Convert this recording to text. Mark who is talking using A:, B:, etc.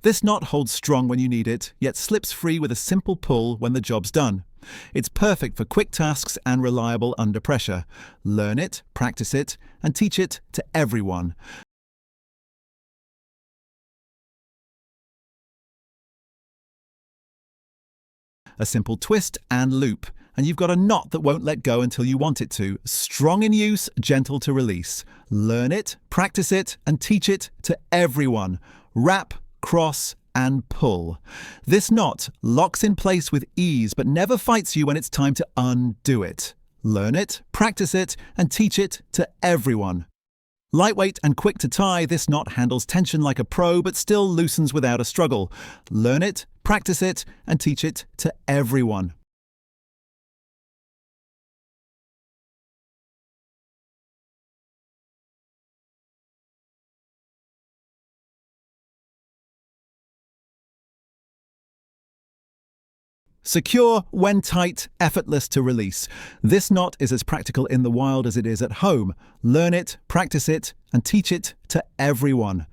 A: This knot holds strong when you need it, yet slips free with a simple pull when the job's done. It's perfect for quick tasks and reliable under pressure. Learn it, practice it, and teach it to everyone. A simple twist and loop, and you've got a knot that won't let go until you want it to. Strong in use, gentle to release. Learn it, practice it, and teach it to everyone. Wrap, cross, and pull. This knot locks in place with ease but never fights you when it's time to undo it. Learn it, practice it, and teach it to everyone. Lightweight and quick to tie, this knot handles tension like a pro but still loosens without a struggle. Learn it, practice it, and teach it to everyone. Secure when tight, effortless to release. This knot is as practical in the wild as it is at home. Learn it, practice it, and teach it to everyone.